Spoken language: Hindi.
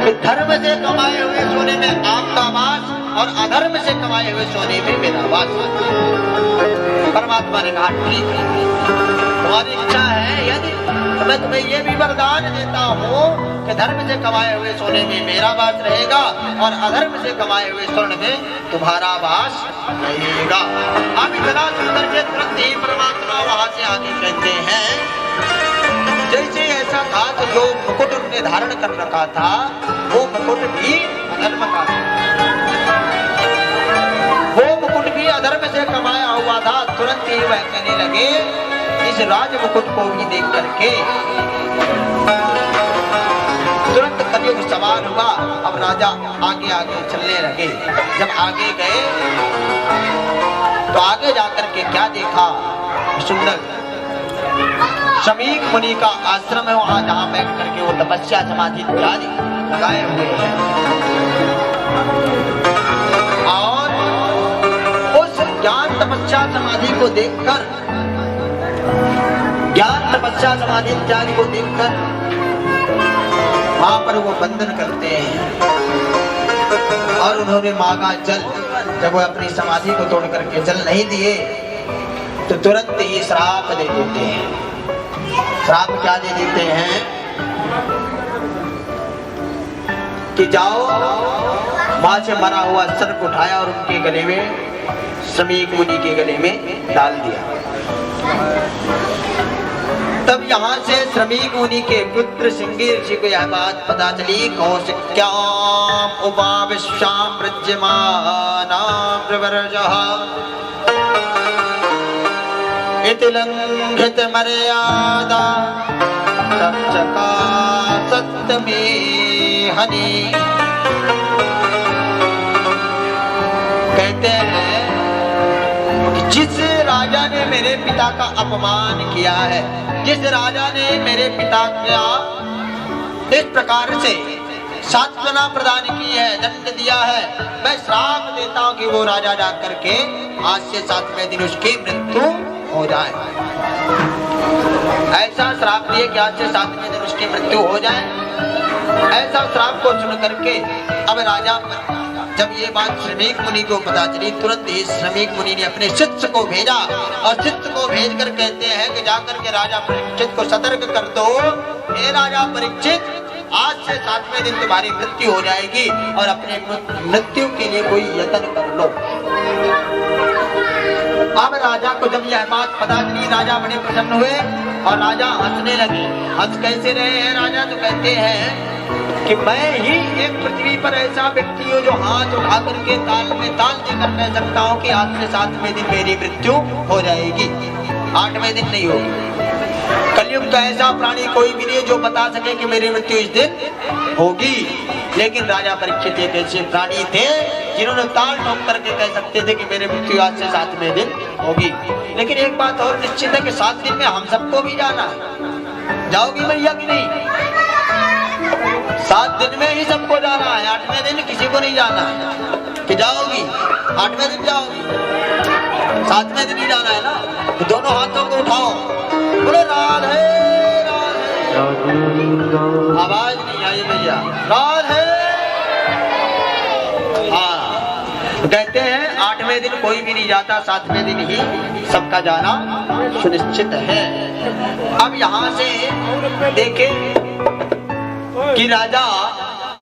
कि धर्म से कमाए हुए सोने में आपका वास और अधर्म से कमाए हुए सोने में मेरा वास। परमात्मा ने कहा ठीक है, तुम्हारी इच्छा है यदि तो मैं तुम्हें ये भी वरदान देता हूँ कि धर्म से कमाए हुए सोने में मेरा वास रहेगा और अधर्म से कमाए हुए स्वर्ण में तुम्हारा वास रहेगा। अब इतना सुंदर के तुरंत ही परमात्मा वहां से आगे कहते हैं, जैसे ऐसा था तो जो मुकुट उन्होंने धारण कर रखा था वो मुकुट भी अधर्म का था, वो मुकुट भी अधर्म से कमाया हुआ था। तुरंत ही वह कहने लगे, इस राज मुकुट को भी देख करके तुरंत कलयुग सवार हुआ। अब राजा आगे आगे चलने लगे। जब आगे गए तो आगे जाकर के क्या देखा, सुंदर शमीक मुनि का आश्रम है, वहां जहां बैठ करके वो तपस्या समाधि इत्यादि लगाए हुए हैं। और उस ज्ञान तपस्या समाधि को देखकर, ज्ञान तपस्या समाधि इत्यादि को देखकर वहां पर वो बंधन करते हैं और उन्होंने मांगा जल। जब वो अपनी समाधि को तोड़ करके जल नहीं दिए तो तुरंत ही श्राप दे देते हैं। श्राप क्या दे देते हैं कि जाओ वहां से मरा हुआ सर्प उठाया और उनके गले में, शमीक मुनि के गले में डाल दिया। तब यहाँ से शमीक मुनि के पुत्र सिंगी ऋषि को यह बात पता चली। कौशिक्याम उपाविश्याम प्रज्यमानां प्रवर्जः इति लंघित मर्यादा तच्चकासत् मे हनि। कहते हैं कि जिस राजा ने मेरे पिता का अपमान किया है, जिस राजा ने मेरे पिता का इस प्रकार से सांत्वना प्रदान की है, दंड दिया है, मैं श्राप देता हूं कि वो राजा जाकर के आज से 7वें दिन उसकी मृत्यु हो जाए। ऐसा श्राप दिए कि आज से 7वें दिन उसकी मृत्यु हो जाए। ऐसा श्राप को सुन करके अब राजा, जब ये बात शमीक मुनि को पता चली, तुरंत ही शमीक मुनि ने अपने शिष्य को भेजा और शिष्य को भेजकर कहते हैं कि जाकर के राजा परीक्षित को सतर्क कर दो, हे राजा परीक्षित, आज से 7वें दिन तुम्हारी मृत्यु हो जाएगी और अपने मृत्यु के लिए कोई यत्न कर लो। अब राजा को जब यह बात पता चली, राजा बड़े प्रसन्न हुए और राजा हंसने लगे। हंस कैसे रहे हैं राजा, तो कहते हैं कि मैं ही एक पृथ्वी पर ऐसा व्यक्ति हूँ जो हाथ उठा करके ताल में ताल देकर कह सकता हूँ कि आज से 7वें दिन मेरी मृत्यु हो जाएगी, 8वें दिन नहीं होगी। कलयुग का ऐसा प्राणी कोई भी नहीं जो बता सके कि मेरी मृत्यु इस दिन होगी। लेकिन राजा परीक्षित एक ऐसे प्राणी थे जिन्होंने ताल ठोक करके कह सकते थे कि मेरी मृत्यु आज से 7वें दिन होगी। लेकिन एक बात और निश्चित है कि 7 दिन में हम सबको भी जाना है। जाओगी भैया कि नहीं? 7 दिन में ही सबको जाना है, 8वें दिन किसी को नहीं जाना है। कि जाओगी 8वें दिन जाओगी, 7वें दिन ही जाना है ना। तो दोनों हाथों को उठाओ, बोले राधे राधे। आवाज नहीं आई भैया, राधे। हाँ, कहते हैं 8वें दिन कोई भी नहीं जाता, 7वें दिन ही सबका जाना सुनिश्चित है। अब यहाँ से देखें कि राजा